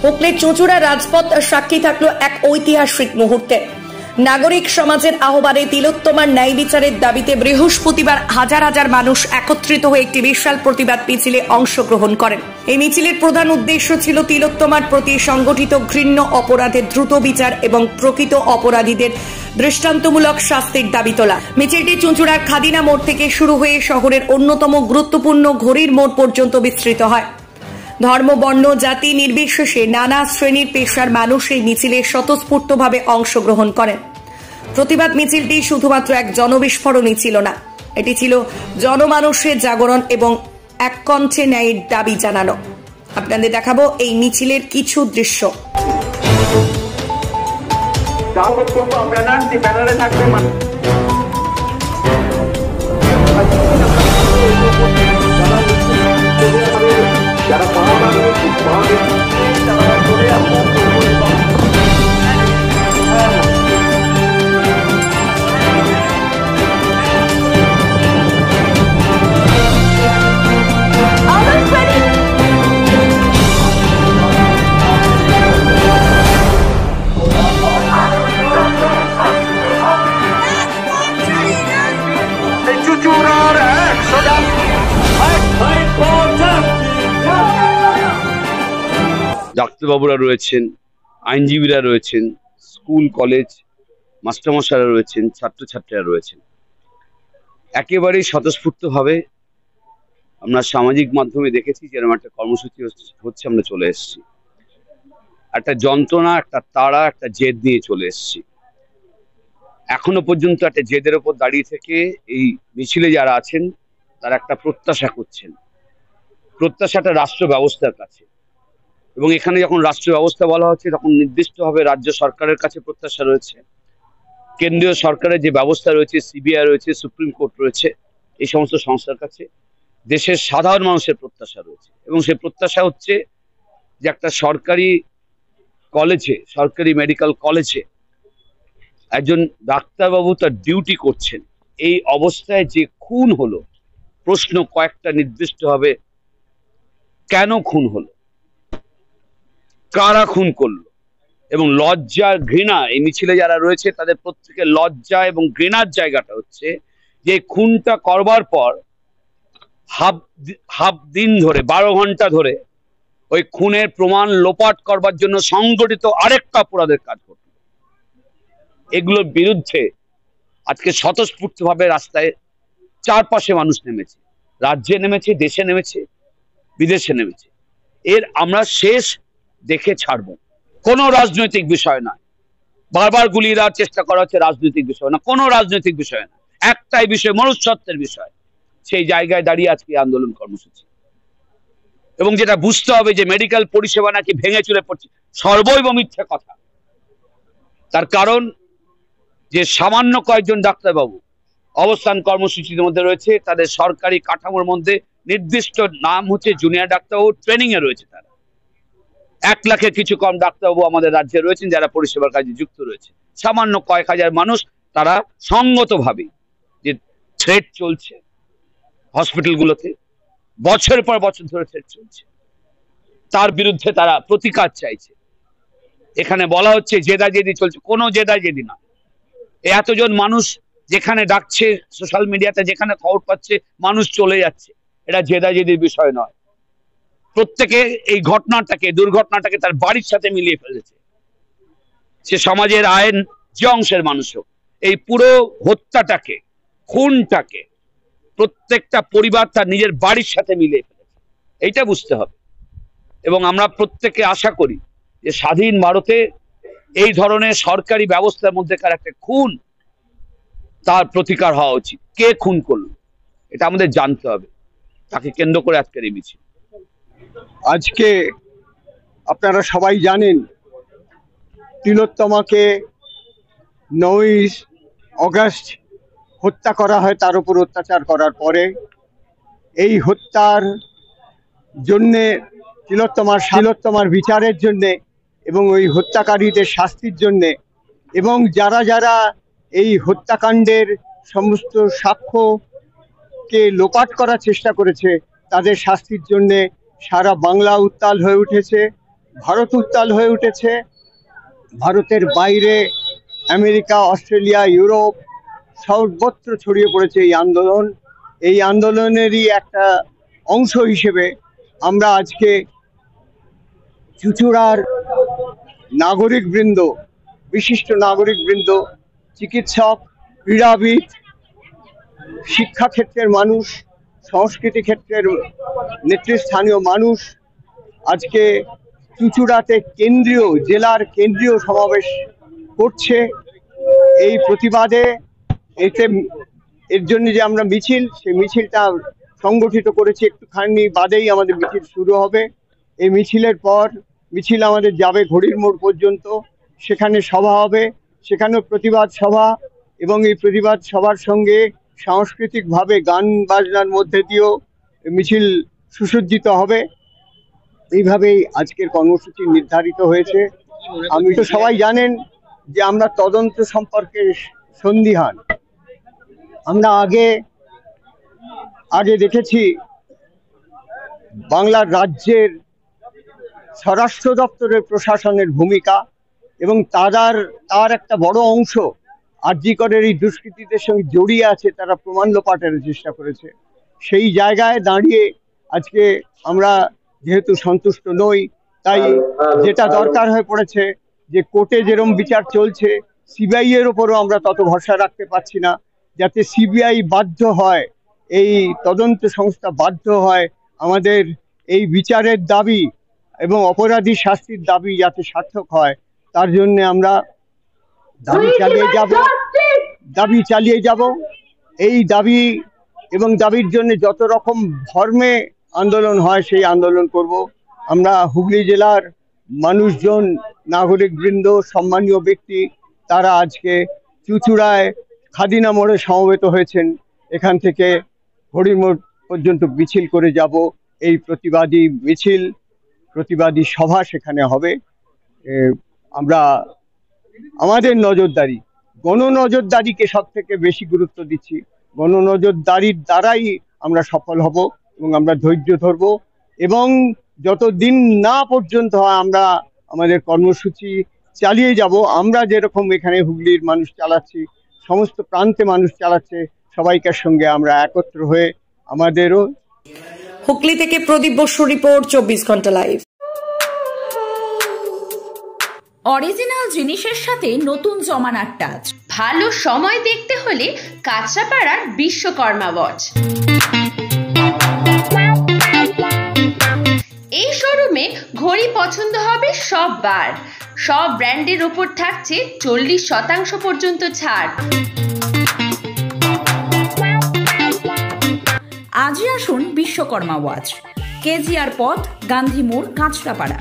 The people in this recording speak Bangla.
হুগলির চুঁচুড়া রাজপথ সাক্ষী থাকলো এক ঐতিহাসিক মুহূর্তে। নাগরিক সমাজের আহ্বানে তিলোত্তমার ন্যায় বিচারের দাবিতে বৃহস্পতিবার হাজার হাজার মানুষ একত্রিত হয়ে একটি বিশাল প্রতিবাদ মিছিলে অংশগ্রহণ করেন। এই মিছিলের প্রধান উদ্দেশ্য ছিল তিলোত্তমার প্রতি সংগঠিত ঘৃণ্য অপরাধের দ্রুত বিচার এবং প্রকৃত অপরাধীদের দৃষ্টান্তমূলক শাস্তির দাবি তোলা। মিছিলটি চুঁচুড়ার খাদিনা মোড় থেকে শুরু হয়ে শহরের অন্যতম গুরুত্বপূর্ণ ঘড়ির মোড় পর্যন্ত বিস্তৃত হয়। ধর্ম, বর্ণ, জাতি নির্বিশেষে নানা শ্রেণীর পেশার মানুষ এই মিছিলে স্বতঃস্ফূর্তভাবে অংশগ্রহণ করেন। প্রতিবাদ মিছিলটি শুধুমাত্র এক জনবিস্ফোরণই ছিল না, এটি ছিল জনমানুষের জাগরণ এবং এক কণ্ঠে ন্যায়ের দাবি জানানো। আপনাদের দেখাবো এই মিছিলের কিছু দৃশ্য। ডাক্তারবাবুরা রয়েছেন, আইনজীবীরা রয়েছেন, স্কুল কলেজ মাস্টারমশাইরা রয়েছেন, ছাত্রছাত্রীরা রয়েছেন। একেবারেই স্বতঃস্ফূর্তভাবে আমরা সামাজিক মাধ্যমে দেখেছি যেরকম একটা কর্মসূচি হচ্ছে, আমরা চলে এসেছি। একটা যন্ত্রণা, একটা তাড়া, একটা জেদ নিয়ে চলে এসেছি। এখনো পর্যন্ত একটা জেদের ওপর দাঁড়িয়ে থেকে এই মিছিলে যারা আছেন তারা একটা প্রত্যাশা করছেন। প্রত্যাশাটা রাষ্ট্র ব্যবস্থার কাছে, এবং এখানে যখন রাষ্ট্র ব্যবস্থা বলা হচ্ছে তখন নির্দিষ্টভাবে রাজ্য সরকারের কাছে প্রত্যাশা রয়েছে, কেন্দ্রীয় সরকারের যে ব্যবস্থা রয়েছে, সিবিআই রয়েছে, সুপ্রিম কোর্ট রয়েছে, এই সমস্ত সংস্থার কাছে দেশের সাধারণ মানুষের প্রত্যাশা রয়েছে। এবং সেই প্রত্যাশা হচ্ছে যে একটা সরকারি কলেজে, সরকারি মেডিকেল কলেজে একজন ডাক্তারবাবু তার ডিউটি করছেন, এই অবস্থায় যে খুন হলো, প্রশ্ন কয়েকটা নির্দিষ্ট হবে, কেন খুন হলো, কারা খুন করলো, এবং লজ্জা ঘৃণা, এই মিছিলে যারা রয়েছে তাদের প্রত্যেকের লজ্জা এবং ঘৃণার জায়গাটা হচ্ছে যে খুনটা করবার পর হাফ দিন ধরে, 12 ঘন্টা ধরে ওই খুনের প্রমাণ লোপাট করবার জন্য সংগঠিত আরেকটা অপরাধের কাজ করত। এগুলোর বিরুদ্ধে আজকে স্বতঃস্ফূর্তভাবে রাস্তায় চারপাশে মানুষ নেমেছে, রাজ্যে নেমেছে, দেশে নেমেছে, বিদেশে নেমেছে। এর আমরা শেষ দেখে ছাড়বো। কোনো রাজনৈতিক বিষয় নয়, বারবার গুলিয়ে দেওয়ার চেষ্টা করা হচ্ছে, রাজনৈতিক বিষয় না, কোনো রাজনৈতিক বিষয় না, একটাই বিষয়, মনুষ্যত্বের বিষয়। সেই জায়গায় দাঁড়িয়ে আজকে আন্দোলন কর্মসূচি। এবং যেটা বুঝতে হবে যে মেডিকেল পরিষেবা নাকি ভেঙে চুরে পড়ছে, সর্বৈব মিথ্যে কথা। তার কারণ যে সামান্য কয়েকজন ডাক্তারবাবু অবস্থান কর্মসূচির মধ্যে রয়েছে, তাদের সরকারি কাঠামোর মধ্যে নির্দিষ্ট নাম হচ্ছে জুনিয়র ডাক্তারবাবু, ট্রেনিং এ রয়েছে তারা। 1 লাখের কিছু কম ডাক্তারবাবু আমাদের রাজ্যে রয়েছেন যারা পরিষেবার কাজে যুক্ত রয়েছে। সামান্য কয়েক হাজার মানুষ তারা সঙ্গতভাবে যে থ্রেট চলছে হসপিটালগুলোতে, বছরের পর বছর ধরে থ্রেট চলছে, তার বিরুদ্ধে তারা প্রতিকার চাইছে। এখানে বলা হচ্ছে জেদাজেদি চলছে, কোনো জেদাজেদি না। এতজন মানুষ যেখানে ডাকছে, সোশ্যাল মিডিয়াতে যেখানে খবর পাচ্ছে, মানুষ চলে যাচ্ছে, এটা জেদাজেদির বিষয় নয়। প্রত্যেকে এই ঘটনাটাকে, দুর্ঘটনাটাকে তার বাড়ির সাথে মিলিয়ে ফেলেছে। সে সমাজের আইন যে অংশের মানুষ হোক, এই পুরো হত্যাটাকে, খুনটাকে প্রত্যেকটা পরিবার তার নিজের বাড়ির সাথে মিলিয়ে ফেলেছে, এইটা বুঝতে হবে। এবং আমরা প্রত্যেকে আশা করি যে স্বাধীন ভারতে এই ধরনের সরকারি ব্যবস্থার মধ্যেকার একটা খুন, তার প্রতিকার হওয়া উচিত। কে খুন করলো এটা আমাদের জানতে হবে, তাকে কেন্দ্র করে আজকের এই মিছিল। আজকে আপনারা সবাই জানেন তিলোত্তমাকে 9ই অগাস্ট হত্যা করা হয়, তার উপর অত্যাচার করার পরে। এই হত্যার জন্যে তিলোত্তমার বিচারের জন্যে এবং ওই হত্যাকারীদের শাস্তির জন্যে, এবং যারা যারা এই হত্যাকাণ্ডের সমস্ত সাক্ষ্যকে লোপাট করার চেষ্টা করেছে তাদের শাস্তির জন্যে সারা বাংলা উত্তাল হয়ে উঠেছে। ভারত উত্তাল হয়ে উঠেছে। ভারতের বাইরে আমেরিকা, অস্ট্রেলিয়া, ইউরোপ সর্বত্র ছড়িয়ে পড়েছে এই আন্দোলন। এই আন্দোলনেরই একটা অংশ হিসেবে আমরা আজকে চুঁচুড়ার নাগরিকবৃন্দ, বিশিষ্ট নাগরিকবৃন্দ, চিকিৎসক, ক্রীড়াবিদ, শিক্ষাক্ষেত্রের মানুষ, সংস্কৃতি ক্ষেত্রের নেতৃস্থানীয় মানুষ আজকে চুঁচুড়াতে জেলার কেন্দ্রীয় সমাবেশ করছে। এই প্রতিবাদে এর জন্য যে আমরা সেই মিছিলটা সংগঠিত করেছি, একটুখানি বাদেই আমাদের মিছিল শুরু হবে। এই মিছিলের পর মিছিল আমাদের যাবে ঘড়ির মোড় পর্যন্ত, সেখানে সভা হবে, সেখানেও প্রতিবাদ সভা, এবং এই প্রতিবাদ সভার সঙ্গে সাংস্কৃতিকভাবে গান বাজনার মধ্যে দিয়েও মিছিল সুসজ্জিত হবে। এইভাবেই আজকের কর্মসূচি নির্ধারিত হয়েছে। আমি তো সবাই জানেন যে আমরা তদন্ত সম্পর্কে সন্দিহান। আমরা আগে দেখেছি বাংলার রাজ্যের স্বরাষ্ট্র দপ্তরের প্রশাসনের ভূমিকা, এবং তার একটা বড় অংশ আরজি করের এই দুষ্কৃতীদের সঙ্গে জড়িয়ে আছে, তারা প্রমাণ লোপাটের চেষ্টা করেছে। সেই জায়গায় দাঁড়িয়ে আজকে আমরা যেহেতু সন্তুষ্ট নই, তাই যেটা দরকার হয়ে পড়েছে যে কোর্টে যেরকম বিচার চলছে, সিবিআই এর উপরও আমরা তত ভরসা রাখতে পারছি না, যাতে সিবিআই বাধ্য হয়, এই তদন্ত সংস্থা বাধ্য হয় আমাদের এই বিচারের দাবি এবং অপরাধী শাস্তির দাবি যাতে সার্থক হয়, তার জন্য আমরা দাবি চালিয়ে যাব। এই দাবি এবং দাবির জন্য যত রকম ধর্মে আন্দোলন হয় সেই আন্দোলন করব। আমরা হুগলি জেলার মানুষজন, নাগরিকবৃন্দ, সম্মানীয় ব্যক্তি, তারা আজকে চুঁচুড়ায় খাদিনা মোড়ে সমবেত হয়েছেন। এখান থেকে ঘড়ির মোড় পর্যন্ত মিছিল করে যাব। এই প্রতিবাদী মিছিল, প্রতিবাদী সভা সেখানে হবে। আমরা আমাদের গণনজরদারিকে সব থেকে বেশি গুরুত্ব দিচ্ছি। গণনজরদারির দ্বারাই আমরা সফল হব, এবং আমরা ধৈর্য ধরব, এবং যতদিন না পর্যন্ত আমরা আমাদের কর্মসূচি চালিয়ে যাব। আমরা যেরকম এখানে হুগলির মানুষ চালাচ্ছি, সমস্ত প্রান্তে মানুষ চালাচ্ছে, সবাইকার সঙ্গে আমরা একত্র হয়ে আমাদেরও। হুগলি থেকে প্রদীপ বসু রিপোর্ট, 24 ঘন্টা লাইভ। অরিজিনাল জিনিসের সাথে নতুন জমানার টাচ। ভালো সময় দেখতে হলে কাঁচরাপাড়ার বিশ্বকর্মা ওয়াচ। এই শোরুমে ঘড়ি পছন্দ হবে সব বার। সব ব্র্যান্ডের ওপর থাকছে 40% পর্যন্ত ছাড়। আজই আসুন বিশ্বকর্মা ওয়াচ, কেজিআর পথ, গান্ধী মোড়, কাঁচরাপাড়া।